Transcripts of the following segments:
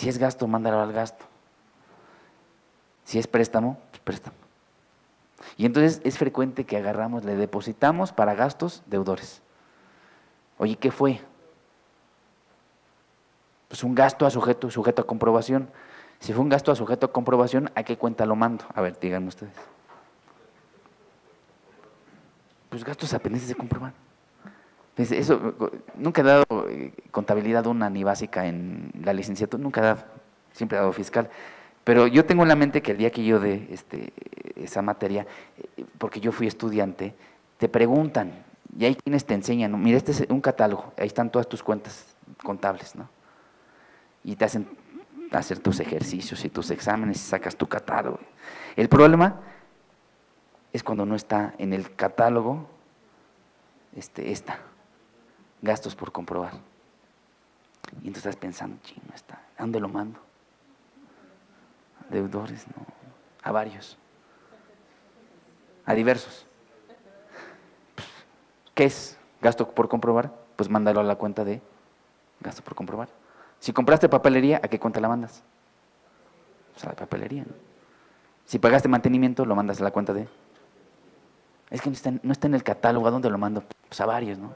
Si es gasto, mándalo al gasto. Si es préstamo, pues préstamo. Y entonces es frecuente que agarramos, le depositamos para gastos deudores. Oye, ¿qué fue? Pues un gasto sujeto a comprobación. Si fue un gasto a sujeto a comprobación, ¿a qué cuenta lo mando? A ver, díganme ustedes. Pues gastos a pendientes de comprobar. Eso, nunca he dado contabilidad una ni básica en la licenciatura, nunca he dado, siempre he dado fiscal. Pero yo tengo en la mente que el día que yo dé esa materia, porque yo fui estudiante, te preguntan, y hay quienes te enseñan, ¿no? Mira, este es un catálogo, ahí están todas tus cuentas contables, ¿no? Y te hacen hacer tus ejercicios y tus exámenes y sacas tu catálogo. El problema es cuando no está en el catálogo, gastos por comprobar. Y entonces estás pensando, no está, ¿a dónde lo mando? Deudores, no, a varios, a diversos. ¿Qué es gasto por comprobar? Pues mándalo a la cuenta de gasto por comprobar. Si compraste papelería, ¿a qué cuenta la mandas? Pues a la papelería, ¿no? Si pagaste mantenimiento, lo mandas a la cuenta de… Es que no está en el catálogo, ¿a dónde lo mando? Pues a varios, ¿no?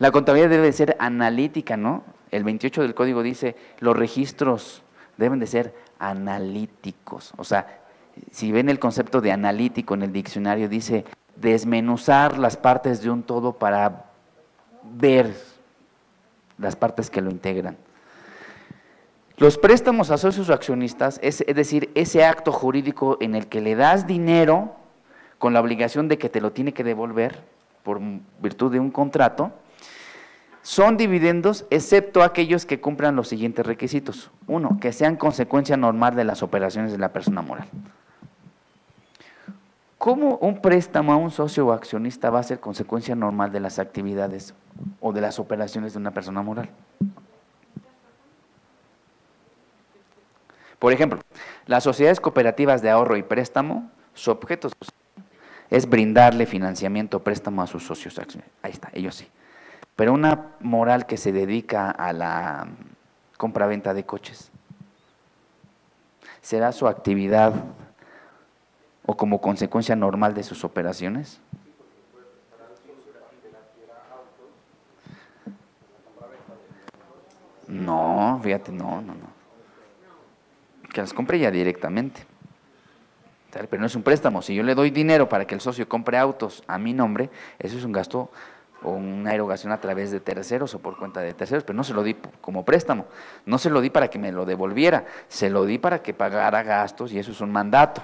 La contabilidad debe de ser analítica, ¿no? El 28 del código dice, los registros deben de ser analíticos. O sea, si ven el concepto de analítico en el diccionario, dice desmenuzar las partes de un todo para ver las partes que lo integran. Los préstamos a socios o accionistas, es decir, ese acto jurídico en el que le das dinero con la obligación de que te lo tiene que devolver por virtud de un contrato, son dividendos excepto aquellos que cumplan los siguientes requisitos. Uno, que sean consecuencia normal de las operaciones de la persona moral. ¿Cómo un préstamo a un socio o accionista va a ser consecuencia normal de las actividades o de las operaciones de una persona moral? Por ejemplo, las sociedades cooperativas de ahorro y préstamo, su objeto social es brindarle financiamiento o préstamo a sus socios accionistas. Ahí está, ellos sí. Pero una moral que se dedica a la compraventa de coches, ¿será su actividad o como consecuencia normal de sus operaciones? No, fíjate, no. Que las compre ya directamente. Pero no es un préstamo. Si yo le doy dinero para que el socio compre autos a mi nombre, eso es un gasto o una erogación a través de terceros o por cuenta de terceros, pero no se lo di como préstamo, no se lo di para que me lo devolviera, se lo di para que pagara gastos y eso es un mandato.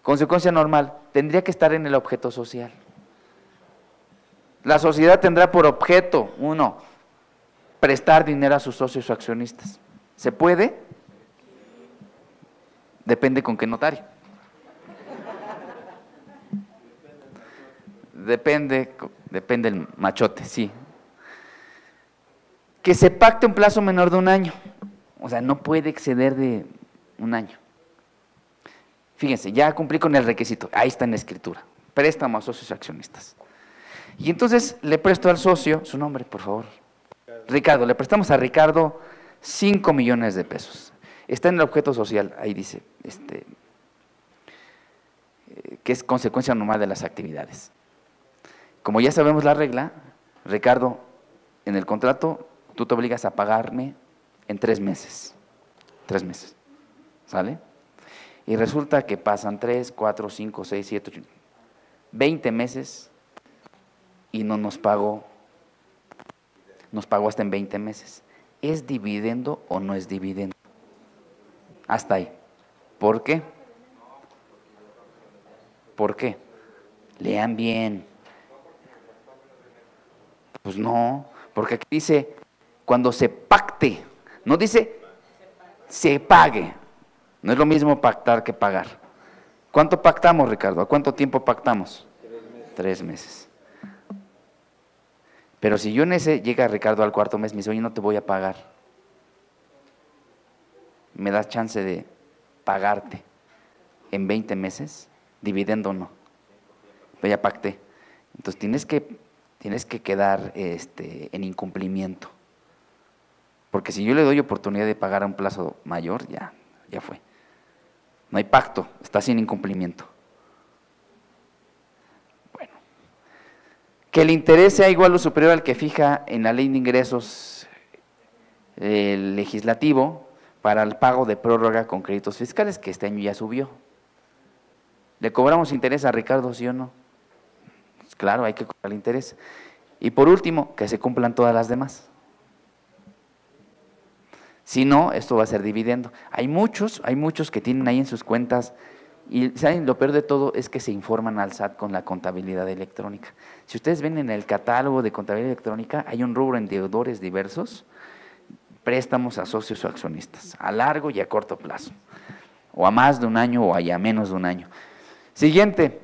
Consecuencia normal, tendría que estar en el objeto social. La sociedad tendrá por objeto, uno, prestar dinero a sus socios o accionistas. ¿Se puede? Depende con qué notario. Depende el machote, sí. Que se pacte un plazo menor de un año. O sea, no puede exceder de un año. Fíjense, ya cumplí con el requisito. Ahí está en la escritura. Préstamo a socios y accionistas. Y entonces le presto al socio, su nombre, por favor. Ricardo, le prestamos a Ricardo 5 millones de pesos. Está en el objeto social, ahí dice, que es consecuencia normal de las actividades. Como ya sabemos la regla, Ricardo, en el contrato tú te obligas a pagarme en 3 meses. 3 meses, ¿sale? Y resulta que pasan 3, 4, 5, 6, 7, 8, 20 meses y no nos pagó. Nos pagó hasta en 20 meses. ¿Es dividendo o no es dividendo? Hasta ahí. ¿Por qué? ¿Por qué? Lean bien. Pues no, porque aquí dice, cuando se pacte, no dice se pague. No es lo mismo pactar que pagar. ¿Cuánto pactamos, Ricardo? ¿A cuánto tiempo pactamos? 3 meses. Pero si yo en ese llega Ricardo al 4º mes, me dice, oye, no te voy a pagar. ¿Me das chance de pagarte en 20 meses? Dividendo o no. Pero ya pacté. Entonces tienes que quedar en incumplimiento. Porque si yo le doy oportunidad de pagar a un plazo mayor, ya fue. No hay pacto, está sin incumplimiento. Bueno, que el interés sea igual o superior al que fija en la ley de ingresos legislativo para el pago de prórroga con créditos fiscales, que este año ya subió. ¿Le cobramos interés a Ricardo, sí o no? Pues claro, hay que cobrar el interés. Y por último, que se cumplan todas las demás. Si no, esto va a ser dividendo. Hay muchos que tienen ahí en sus cuentas, y ¿saben? Lo peor de todo es que se informan al SAT con la contabilidad electrónica. Si ustedes ven en el catálogo de contabilidad electrónica, hay un rubro en deudores diversos, préstamos a socios o accionistas, a largo y a corto plazo, o a más de un año o a menos de un año. Siguiente,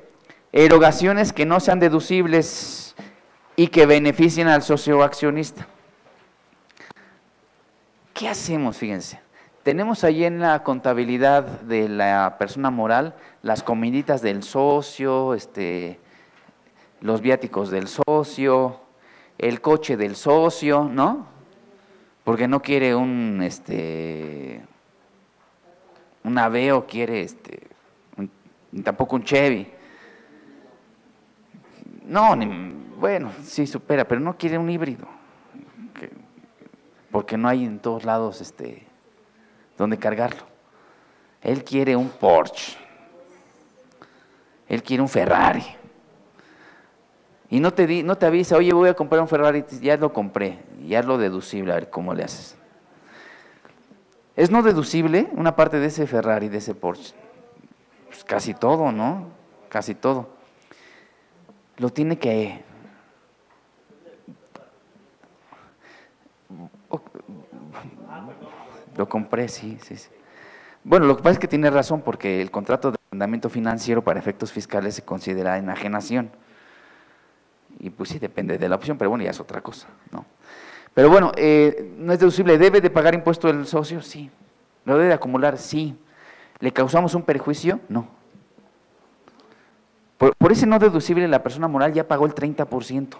erogaciones que no sean deducibles y que beneficien al socio o accionista. ¿Qué hacemos? Fíjense, tenemos ahí en la contabilidad de la persona moral las comiditas del socio, los viáticos del socio, el coche del socio, ¿no? Porque no quiere un Aveo, quiere tampoco un Chevy. No, bueno, sí supera, pero no quiere un híbrido, porque no hay en todos lados donde cargarlo. Él quiere un Porsche, él quiere un Ferrari. Y no te avisa, oye, voy a comprar un Ferrari, ya lo compré, ya es lo deducible, a ver cómo le haces. ¿Es no deducible una parte de ese Ferrari, de ese Porsche? Pues casi todo, ¿no? Casi todo. Lo tiene que… Lo compré, sí. Bueno, lo que pasa es que tiene razón, porque el contrato de arrendamiento financiero para efectos fiscales se considera enajenación. Y pues sí, depende de la opción, pero bueno, ya es otra cosa, ¿no? Pero bueno, no es deducible. ¿Debe de pagar impuesto el socio? Sí. ¿Lo debe de acumular? Sí. ¿Le causamos un perjuicio? No. Por ese no deducible, la persona moral ya pagó el 30%.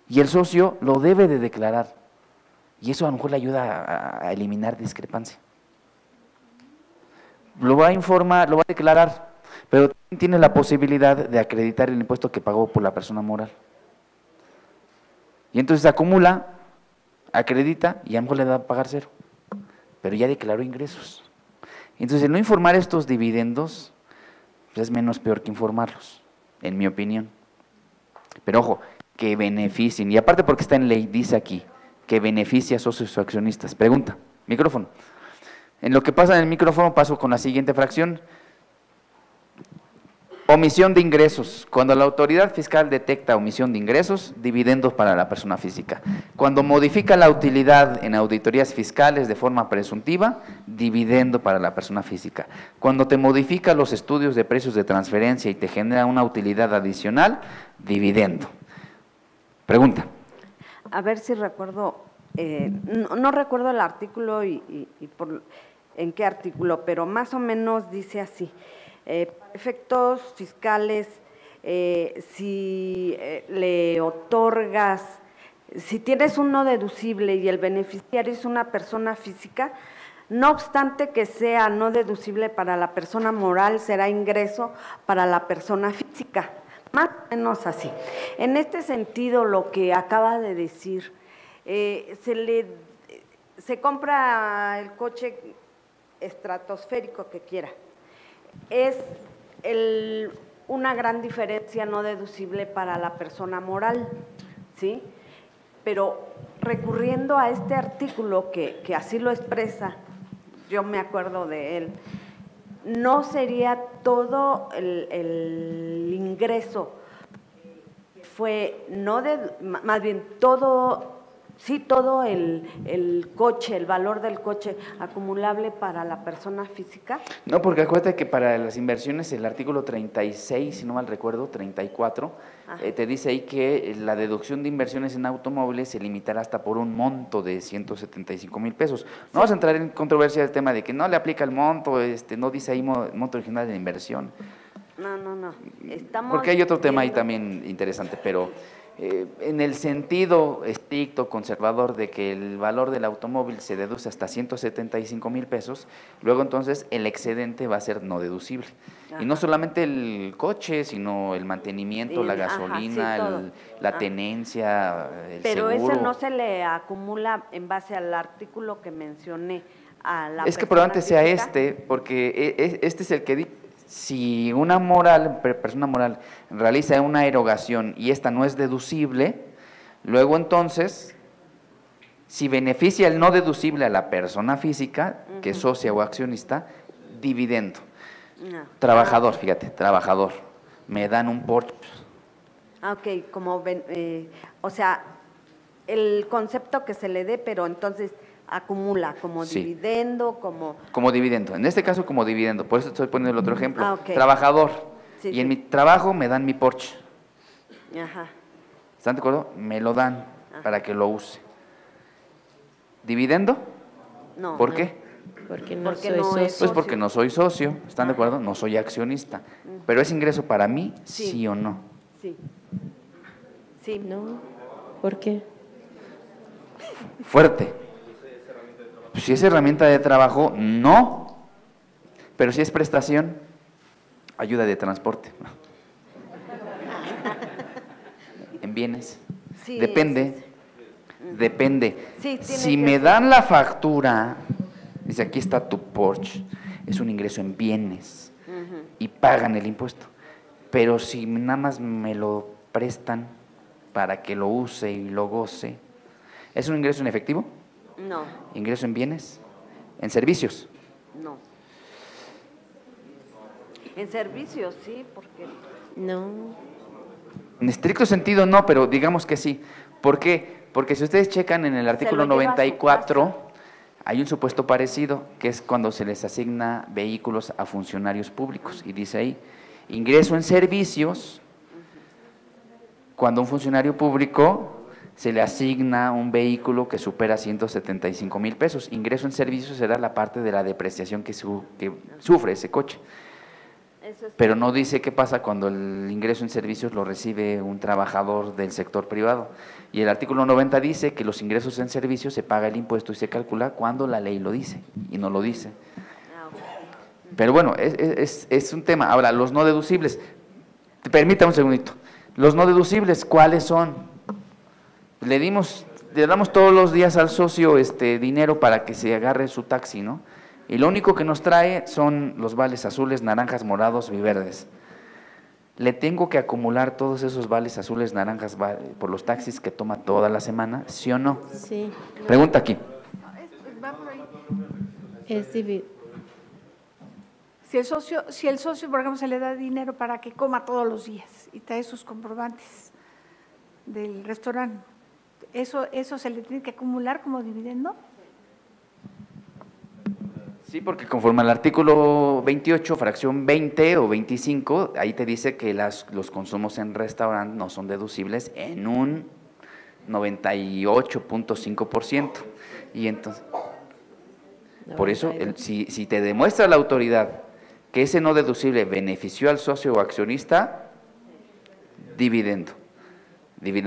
Y el socio lo debe de declarar. Y eso a lo mejor le ayuda a eliminar discrepancia. Lo va a informar, lo va a declarar, pero también tiene la posibilidad de acreditar el impuesto que pagó por la persona moral. Y entonces acumula, acredita y a lo mejor le da a pagar cero, pero ya declaró ingresos. Entonces el no informar estos dividendos pues es menos peor que informarlos, en mi opinión. Pero ojo, que beneficien, y aparte porque está en ley, dice aquí, que beneficia a socios o accionistas. Pregunta, micrófono. En lo que pasa en el micrófono paso con la siguiente fracción. Omisión de ingresos. Cuando la autoridad fiscal detecta omisión de ingresos, dividendos para la persona física. Cuando modifica la utilidad en auditorías fiscales de forma presuntiva, dividendo para la persona física. Cuando te modifica los estudios de precios de transferencia y te genera una utilidad adicional, dividendo. Pregunta. A ver si recuerdo, no recuerdo el artículo en qué artículo, pero más o menos dice así. Efectos fiscales, si le otorgas, si tienes un no deducible y el beneficiario es una persona física, no obstante que sea no deducible para la persona moral, será ingreso para la persona física, más o menos así. En este sentido, lo que acaba de decir, se compra el coche estratosférico que quiera. Es una gran diferencia no deducible para la persona moral, ¿sí? Pero recurriendo a este artículo que así lo expresa, yo me acuerdo de él, no sería todo el ingreso, fue más bien todo… Sí, todo el coche, el valor del coche acumulable para la persona física. No, porque acuérdate que para las inversiones el artículo 36, si no mal recuerdo, 34, te dice ahí que la deducción de inversiones en automóviles se limitará hasta por un monto de 175,000 pesos. No vamos a entrar en controversia del tema de que no le aplica el monto, no dice ahí monto original de inversión. No. Estamos porque hay otro tema ahí también interesante, pero En el sentido estricto, conservador, de que el valor del automóvil se deduce hasta 175,000 pesos, luego entonces el excedente va a ser no deducible. Ajá. Y no solamente el coche, sino el mantenimiento, la gasolina, ajá, sí, la tenencia, el Pero seguro. Eso no se le acumula en base al artículo que mencioné a la Es que probablemente sea porque este es el que dice. Si una persona moral realiza una erogación y esta no es deducible, luego entonces, si beneficia el no deducible a la persona física, que es socia o accionista, dividendo. No. Trabajador, fíjate, trabajador, me dan un Porsche. Ok, o sea, el concepto que se le dé, pero entonces acumula como sí, dividendo, como dividendo, en este caso como dividendo, por eso estoy poniendo el otro ejemplo, okay. Trabajador, sí, y sí. En mi trabajo me dan mi Porsche. Ajá. ¿Están de acuerdo? Me lo dan. Ajá. Para que lo use. ¿Dividendo? No. ¿Por qué? Porque no soy socio. Pues porque no soy socio, ¿están de acuerdo? No soy accionista. ¿Pero es ingreso para mí, sí o no? Sí. Sí. No. ¿Por qué? Fuerte. Pues si es herramienta de trabajo, no. Pero si es prestación, ayuda de transporte. En bienes. Sí, depende. Depende. Sí, si me dan la factura, dice aquí está tu Porsche, es un ingreso en bienes y pagan el impuesto. Pero si nada más me lo prestan para que lo use y lo goce, ¿es un ingreso en efectivo? No. ¿Ingreso en bienes? ¿En servicios? No. En servicios, sí, porque… No. En estricto sentido no, pero digamos que sí. ¿Por qué? Porque si ustedes checan en el artículo 94, hay un supuesto parecido, que es cuando se les asigna vehículos a funcionarios públicos. Y dice ahí, ingreso en servicios, cuando un funcionario público se le asigna un vehículo que supera 175,000 pesos. Ingreso en servicios será la parte de la depreciación que sufre ese coche. Pero no dice qué pasa cuando el ingreso en servicios lo recibe un trabajador del sector privado. Y el artículo 90 dice que los ingresos en servicios se paga el impuesto y se calcula cuando la ley lo dice, y no lo dice. Pero bueno, es un tema. Ahora, los no deducibles, permítame un segundito. Los no deducibles, ¿cuáles son? Le damos todos los días al socio dinero para que se agarre su taxi, ¿no? Y lo único que nos trae son los vales azules, naranjas, morados y verdes. ¿Le tengo que acumular todos esos vales azules, naranjas por los taxis que toma toda la semana, sí o no? Sí. Pregunta aquí. Va por ahí. Si el socio, por ejemplo, se le da dinero para que coma todos los días y trae sus comprobantes del restaurante, ¿eso se le tiene que acumular como dividendo? Sí, porque conforme al artículo 28, fracción 20 o 25, ahí te dice que los consumos en restaurante no son deducibles en un 98.5%. Y entonces, por eso, si te demuestra la autoridad que ese no deducible benefició al socio o accionista, dividendo.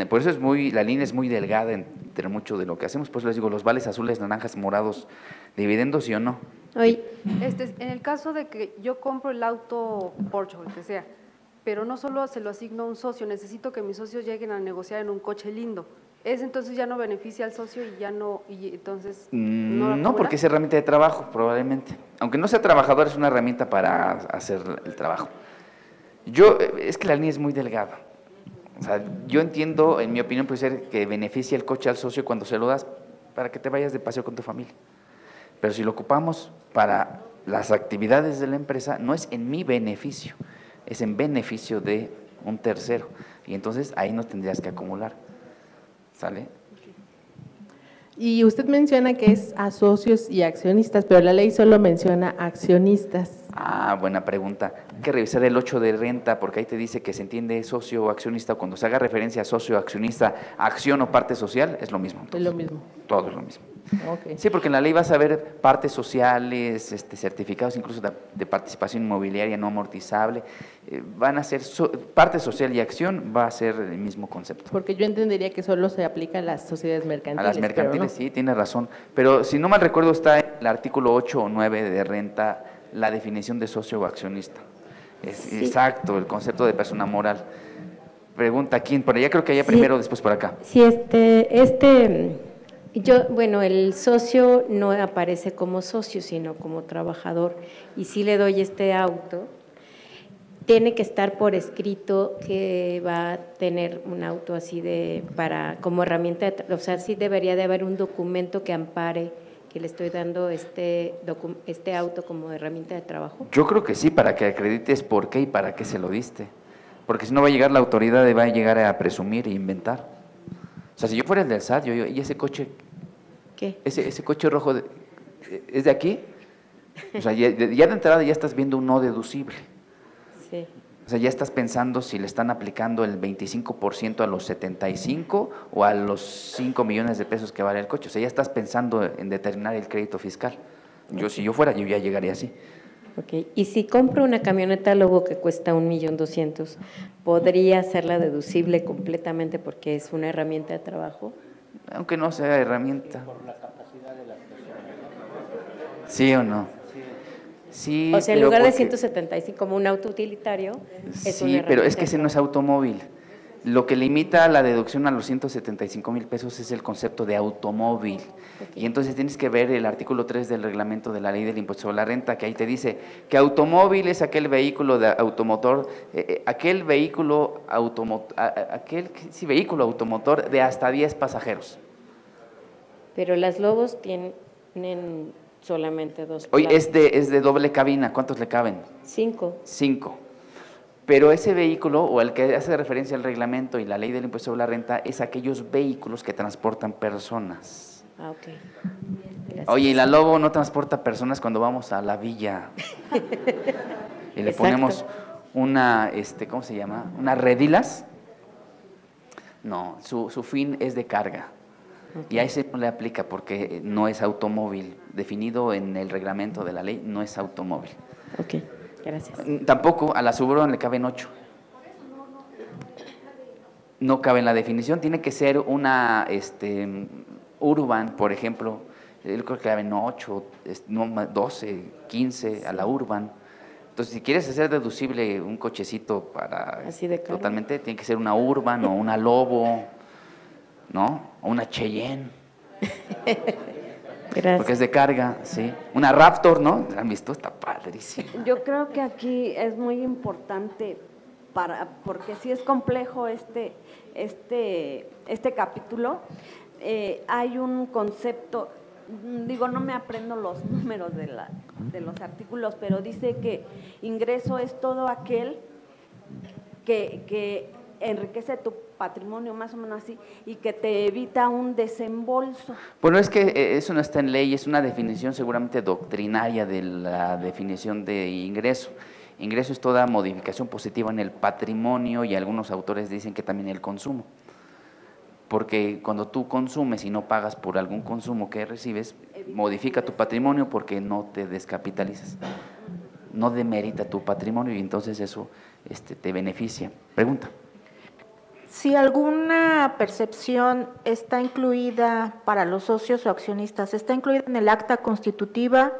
Por eso la línea es muy delgada entre mucho de lo que hacemos. Por eso les digo, los vales azules, naranjas, morados, dividendos, ¿sí o no? Oye. En el caso de que yo compro el auto Porsche o el que sea, pero no solo se lo asigno a un socio, necesito que mis socios lleguen a negociar en un coche lindo. ¿Es entonces ya no beneficia al socio y ya no, y entonces no, porque es herramienta de trabajo, probablemente. Aunque no sea trabajador, es una herramienta para hacer el trabajo. Es que la línea es muy delgada. O sea, yo entiendo, en mi opinión, puede ser que beneficie el coche al socio cuando se lo das para que te vayas de paseo con tu familia. Pero si lo ocupamos para las actividades de la empresa, no es en mi beneficio, es en beneficio de un tercero. Y entonces ahí no tendrías que acumular. ¿Sale? Y usted menciona que es a socios y accionistas, pero la ley solo menciona accionistas. Ah, buena pregunta. Hay que revisar el 8 de renta, porque ahí te dice que se entiende socio o accionista. Cuando se haga referencia a socio o accionista, acción o parte social, es lo mismo. Es lo mismo. Todo es lo mismo. Ok. Sí, porque en la ley vas a ver partes sociales, certificados incluso de participación inmobiliaria no amortizable, van a ser, parte social y acción va a ser el mismo concepto. Porque yo entendería que solo se aplica a las sociedades mercantiles. A las mercantiles, pero no. sí, tiene razón. Pero si no mal recuerdo, está en el artículo 8 o 9 de renta la definición de socio o accionista. Sí. Exacto, el concepto de persona moral. Pregunta, ¿quién? Por allá creo que allá Sí. primero, después por acá. Sí, bueno, el socio no aparece como socio, sino como trabajador, y si le doy este auto, tiene que estar por escrito que va a tener un auto así como herramienta, o sea, sí debería de haber un documento que ampare que le estoy dando este auto como herramienta de trabajo. Yo creo que sí, para que acredites por qué y para qué se lo diste. Porque si no va a llegar la autoridad y va a llegar a presumir e inventar. O sea, si yo fuera el del SAT, ¿y ese coche? ¿Qué? ¿Ese coche rojo es de aquí? O sea, ya de entrada ya estás viendo un no deducible. Sí. O sea, ya estás pensando si le están aplicando el 25% a los 75 o a los 5 millones de pesos que vale el coche. O sea, ya estás pensando en determinar el crédito fiscal. Si yo fuera, yo ya llegaría así. Ok, y si compro una camioneta Lobo que cuesta 1.200.000, ¿podría hacerla deducible completamente porque es una herramienta de trabajo? Aunque no sea herramienta. ¿Sí o no? Sí, O sea, en pero lugar de porque- 175 como un auto utilitario, es una Sí, pero es herramienta que ese de no es automóvil. Lo que limita la deducción a los 175,000 pesos es el concepto de automóvil. Y entonces tienes que ver el artículo 3 del reglamento de la ley del impuesto sobre la renta, que ahí te dice que automóvil es aquel vehículo de automotor, vehículo automotor de hasta 10 pasajeros. Pero las Lobos tienen solamente 2 Hoy plazas. es de doble cabina, ¿cuántos le caben? 5. 5. Pero ese vehículo, o el que hace referencia al reglamento y la ley del impuesto sobre la renta, es aquellos vehículos que transportan personas. Ah, ok. Gracias. Oye, y la Lobo no transporta personas cuando vamos a la villa. Y le Exacto. ponemos una, ¿cómo se llama? Unas redilas. No, su fin es de carga. Y a ese no le aplica porque no es automóvil. Definido en el reglamento de la ley, no es automóvil. Ok, gracias. Tampoco a la Suburban le caben 8. No cabe en la definición, tiene que ser una Urban, por ejemplo, yo creo que caben 8, 12, 15 a la Urban. Entonces, si quieres hacer deducible un cochecito para Así de caro. totalmente, tiene que ser una Urban o una Lobo, ¿no? O una Cheyenne. Gracias. Porque es de carga, sí. Una Raptor, ¿no? ¿La han visto? Está padrísimo. Yo creo que aquí es muy importante porque sí es complejo este capítulo. Hay un concepto, digo, no me aprendo los números de los artículos, pero dice que ingreso es todo aquel que enriquece tu patrimonio, más o menos así, y que te evita un desembolso. Bueno, es que eso no está en ley, es una definición seguramente doctrinaria de la definición de ingreso. Ingreso es toda modificación positiva en el patrimonio y algunos autores dicen que también el consumo. Porque cuando tú consumes y no pagas por algún consumo que recibes, modifica tu patrimonio porque no te descapitalizas, no demerita tu patrimonio y entonces eso te beneficia. Pregunta. Si alguna percepción está incluida para los socios o accionistas, está incluida en el acta constitutiva,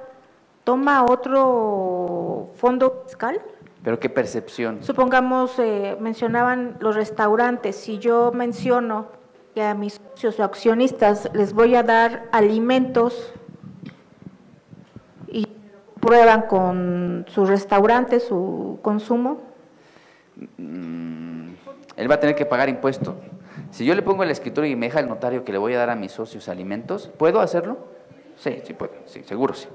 ¿toma otro fondo fiscal? ¿Pero qué percepción? Supongamos, mencionaban los restaurantes, si yo menciono que a mis socios o accionistas les voy a dar alimentos y prueban con sus restaurantes su consumo. Él va a tener que pagar impuesto. Si yo le pongo el escritorio y me deja el notario que le voy a dar a mis socios alimentos, ¿puedo hacerlo? Sí, sí puedo, sí, seguro sí.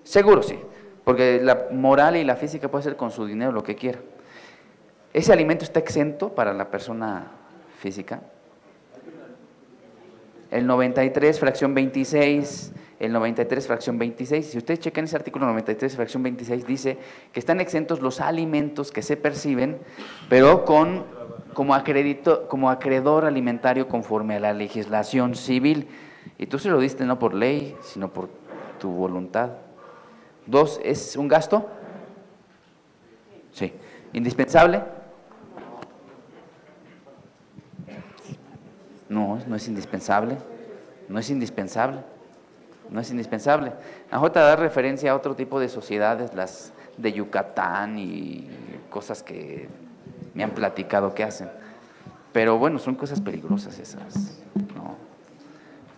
Seguro sí, porque la moral y la física puede hacer con su dinero lo que quiera. ¿Ese alimento está exento para la persona física? El 93, fracción 26, el 93, fracción 26, si ustedes checan ese artículo 93, fracción 26, dice que están exentos los alimentos que se perciben, pero como acreedor alimentario conforme a la legislación civil. Y tú se lo diste no por ley, sino por tu voluntad. 2, ¿es un gasto? Sí. ¿Indispensable? No, no es indispensable. No es indispensable. No es indispensable. AJ da referencia a otro tipo de sociedades, las de Yucatán y cosas que me han platicado que hacen. Pero bueno, son cosas peligrosas esas, ¿no?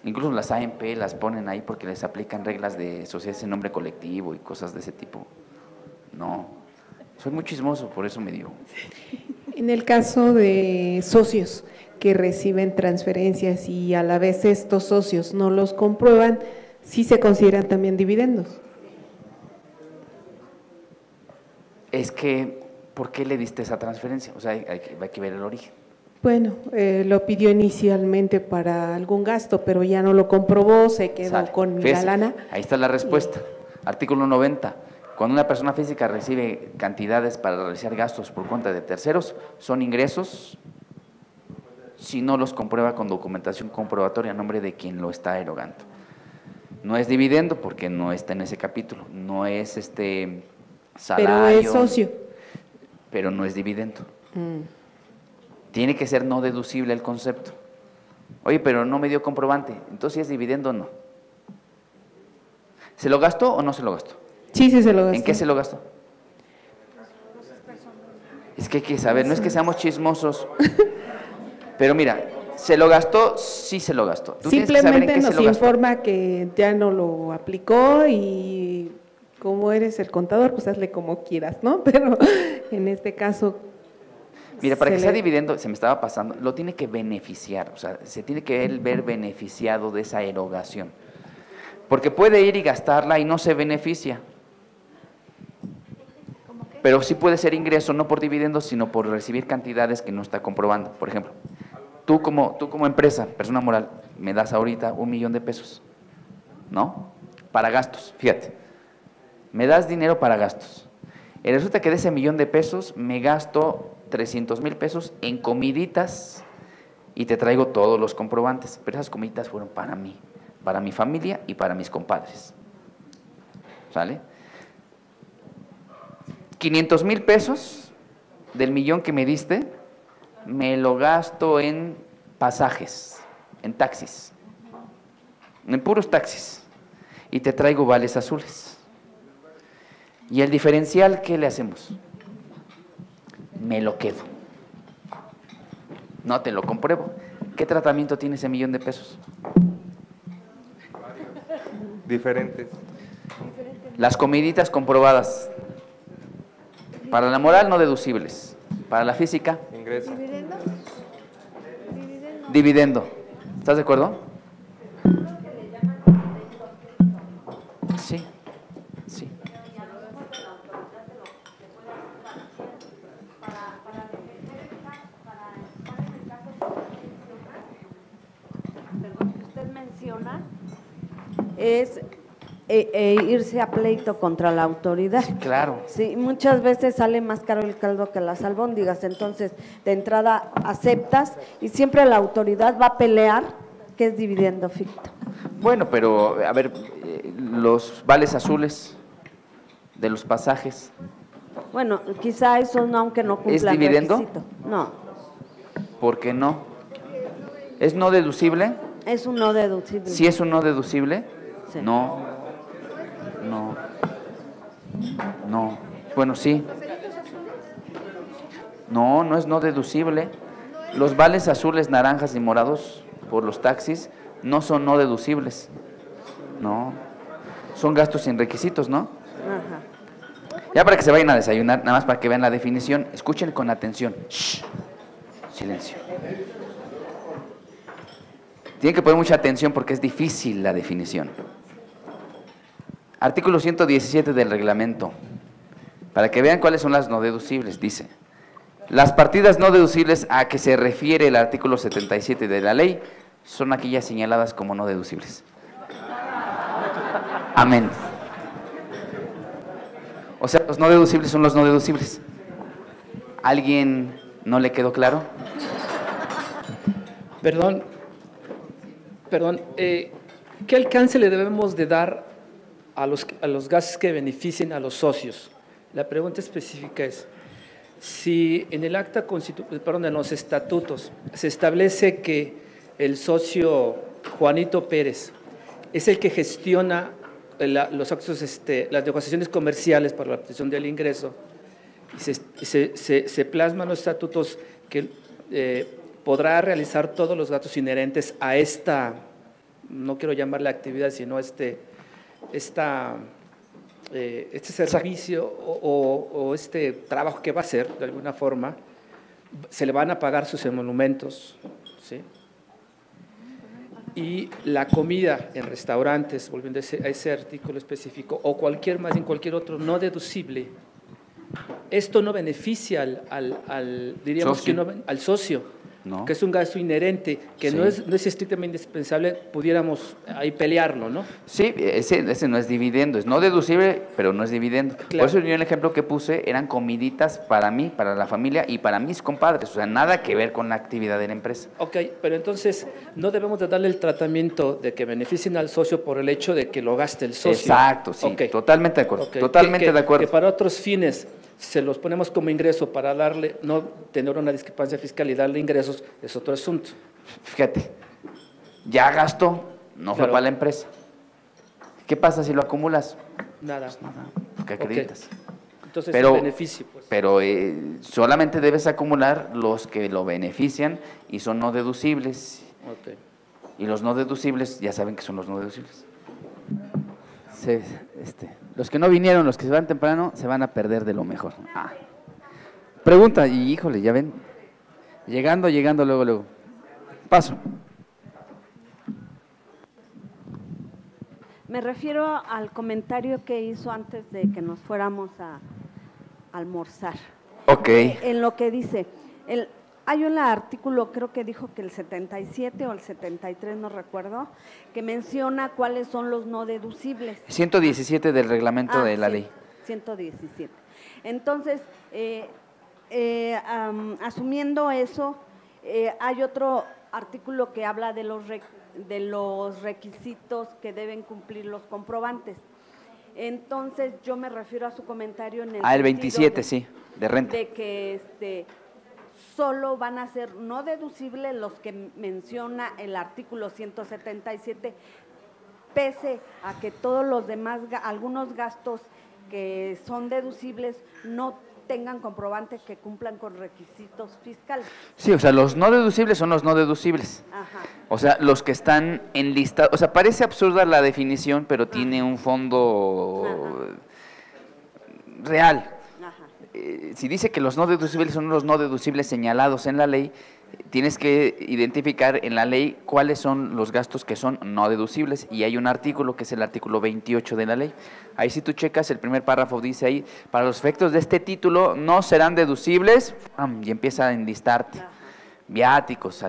Incluso las AMP las ponen ahí porque les aplican reglas de sociedades en nombre colectivo y cosas de ese tipo. No, soy muy chismoso, por eso me digo. En el caso de socios que reciben transferencias y a la vez estos socios no los comprueban, ¿sí se consideran también dividendos? Es que, ¿por qué le diste esa transferencia? O sea, hay que ver el origen. Bueno, lo pidió inicialmente para algún gasto, pero ya no lo comprobó, se quedó Sale. con la Fíjese, lana. ahí está la respuesta. Artículo 90. Cuando una persona física recibe cantidades para realizar gastos por cuenta de terceros, son ingresos si no los comprueba con documentación comprobatoria a nombre de quien lo está erogando. No es dividendo porque no está en ese capítulo, no es salario. Pero es socio. Pero no es dividendo. Tiene que ser no deducible el concepto. Oye, pero no me dio comprobante, entonces si es dividendo o no. ¿Se lo gastó o no se lo gastó? Sí, sí se lo gastó. ¿En qué se lo gastó? Es que hay que saber, no es que seamos chismosos, pero mira, ¿se lo gastó? Sí se lo gastó. Tú tienes que saber en Simplemente qué se nos lo gastó. informa que ya no lo aplicó y como eres el contador, pues hazle como quieras, ¿no? Pero en este caso… Mira, para que sea dividendo, se me estaba pasando, lo tiene que beneficiar, o sea, se tiene que él ver beneficiado de esa erogación. Porque puede ir y gastarla y no se beneficia. Pero sí puede ser ingreso, no por dividendos, sino por recibir cantidades que no está comprobando. Por ejemplo, tú como empresa, persona moral, me das ahorita 1 millón de pesos, ¿no? Para gastos, fíjate. Me das dinero para gastos. Y resulta que de ese 1 millón de pesos me gasto 300,000 pesos en comiditas y te traigo todos los comprobantes. Pero esas comiditas fueron para mí, para mi familia y para mis compadres. ¿Sale? 500,000 pesos del 1 millón que me diste, me lo gasto en pasajes, en taxis, en puros taxis, y te traigo vales azules. ¿Y el diferencial qué le hacemos? Me lo quedo. No te lo compruebo. ¿Qué tratamiento tiene ese 1 millón de pesos? Diferentes. Las comiditas comprobadas. Para la moral no deducibles. Para la física, Ingreso. dividendo. ¿Estás de acuerdo? Sí, sí. Perdón, que usted menciona es irse a pleito contra la autoridad. Claro. Sí, muchas veces sale más caro el caldo que las albóndigas, entonces de entrada aceptas y siempre la autoridad va a pelear que es dividendo ficto. Bueno, pero a ver, los vales azules de los pasajes, Bueno, quizá eso no, aunque no cumpla ¿es dividendo? requisito. No, ¿por qué no? ¿Es no deducible? es un no deducible. ¿Sí es un no deducible? Sí. No. No. No. Bueno, sí. No, no es no deducible. Los vales azules, naranjas y morados por los taxis no son no deducibles. No. Son gastos sin requisitos, ¿no? Ajá. Ya para que se vayan a desayunar, nada más para que vean la definición, escuchen con atención. Shh. Silencio. Tienen que poner mucha atención porque es difícil la definición. Artículo 117 del reglamento. Para que vean cuáles son las no deducibles, dice. Las partidas no deducibles a que se refiere el artículo 77 de la ley son aquellas señaladas como no deducibles. Amén. O sea, los no deducibles son los no deducibles. ¿Alguien no le quedó claro? Perdón, ¿Qué alcance le debemos de dar a los gastos que beneficien a los socios? La pregunta específica es, si en el acta en los estatutos se establece que el socio Juanito Pérez es el que gestiona los actos, las negociaciones comerciales para la obtención del ingreso, y se plasman los estatutos que podrá realizar todos los gastos inherentes a esta, no quiero llamarle actividad, sino este servicio o este trabajo que va a hacer, de alguna forma, se le van a pagar sus emolumentos, ¿sí? Y la comida en restaurantes, volviendo a ese artículo específico, o cualquier otro no deducible, esto no beneficia al socio, ¿no? Que es un gasto inherente, que sí. no es estrictamente indispensable, pudiéramos ahí pelearlo, ¿no? Sí, ese no es dividendo, es no deducible, pero no es dividendo. Claro. Por eso yo el ejemplo que puse eran comiditas para mí, para la familia y para mis compadres, o sea, nada que ver con la actividad de la empresa. Ok, pero entonces no debemos de darle el tratamiento de que beneficien al socio por el hecho de que lo gaste el socio. Exacto, sí, okay. Totalmente de acuerdo, Okay. totalmente de acuerdo. Que para otros fines se los ponemos como ingreso para no tener una discrepancia fiscal y darle ingresos, es otro asunto. Fíjate, ya gastó, no fue Claro. para la empresa. ¿Qué pasa si lo acumulas? Nada. Pues nada, porque acreditas. Okay. Entonces Pero, el beneficio, pues. Pero solamente debes acumular los que lo benefician y son no deducibles. Okay. Y los no deducibles, ya saben que son los no deducibles. Los que no vinieron, los que se van temprano, se van a perder de lo mejor. Pregunta, y híjole, ya ven, llegando, luego. Paso. Me refiero al comentario que hizo antes de que nos fuéramos a almorzar. Ok. En lo que dice, hay un artículo, creo que dijo que el 77 o el 73, no recuerdo, que menciona cuáles son los no deducibles. 117 del reglamento de la sí, ley. 117. Entonces, asumiendo eso, hay otro artículo que habla de los requisitos que deben cumplir los comprobantes. Entonces, yo me refiero a su comentario en el el 27, sí, de renta. de que solo van a ser no deducibles los que menciona el artículo 177, pese a que todos los demás, algunos gastos que son deducibles no tengan comprobantes que cumplan con requisitos fiscales. Sí, o sea, los no deducibles son los no deducibles. Ajá. O sea, los que están enlistados. O sea, parece absurda la definición, pero tiene un fondo real. Si dice que los no deducibles son los no deducibles señalados en la ley, tienes que identificar en la ley cuáles son los gastos que son no deducibles, y hay un artículo que es el artículo 28 de la ley. Ahí si tú checas, el primer párrafo dice ahí, para los efectos de este título no serán deducibles, y empieza a enlistarte viáticos,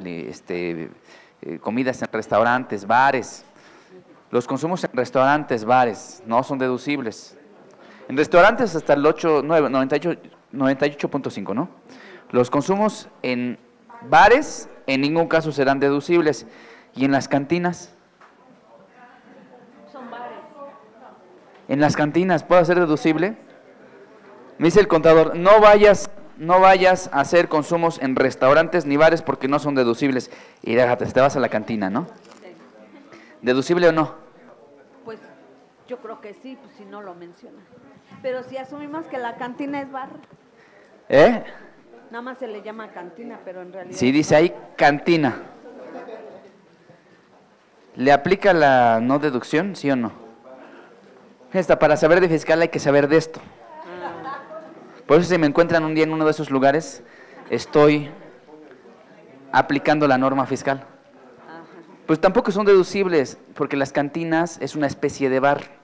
comidas en restaurantes, bares. Los consumos en restaurantes, bares, no son deducibles. En restaurantes hasta el 98.5, ¿no? Los consumos en bares en ningún caso serán deducibles. ¿Y en las cantinas? Son bares. ¿En las cantinas puede ser deducible? Me dice el contador, no vayas a hacer consumos en restaurantes ni bares porque no son deducibles. Y déjate, te vas a la cantina, ¿no? ¿Deducible o no? Pues yo creo que sí, pues si no lo menciona. Pero si asumimos que la cantina es bar, nada más se le llama cantina, pero en realidad… Sí, dice ahí cantina. ¿Le aplica la no deducción, sí o no? Para saber de fiscal hay que saber de esto. Por eso si me encuentran un día en uno de esos lugares, estoy aplicando la norma fiscal. Pues tampoco son deducibles, porque las cantinas es una especie de bar.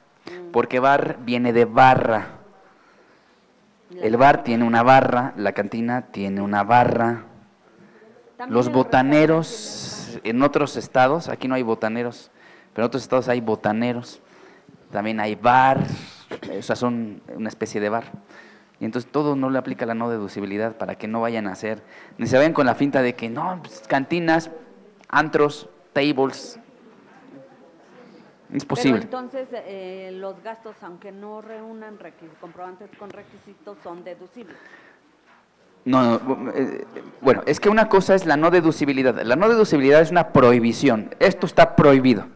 Porque bar viene de barra. El bar tiene una barra, la cantina tiene una barra. Los botaneros, en otros estados, aquí no hay botaneros, pero en otros estados hay botaneros. También hay bar, o sea, son una especie de bar. Y entonces todo no le aplica la no deducibilidad para que no vayan a hacer, ni se vayan con la finta de que no, pues, cantinas, antros, tables. Es posible. Pero entonces, los gastos, aunque no reúnan comprobantes con requisitos, son deducibles. No, bueno, es que una cosa es la no deducibilidad. La no deducibilidad es una prohibición. Esto está prohibido.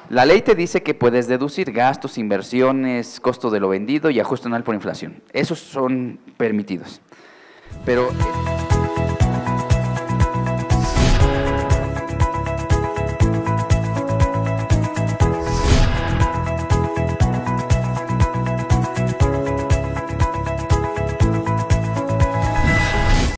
La ley te dice que puedes deducir gastos, inversiones, costo de lo vendido y ajuste anual por inflación. Esos son permitidos. Pero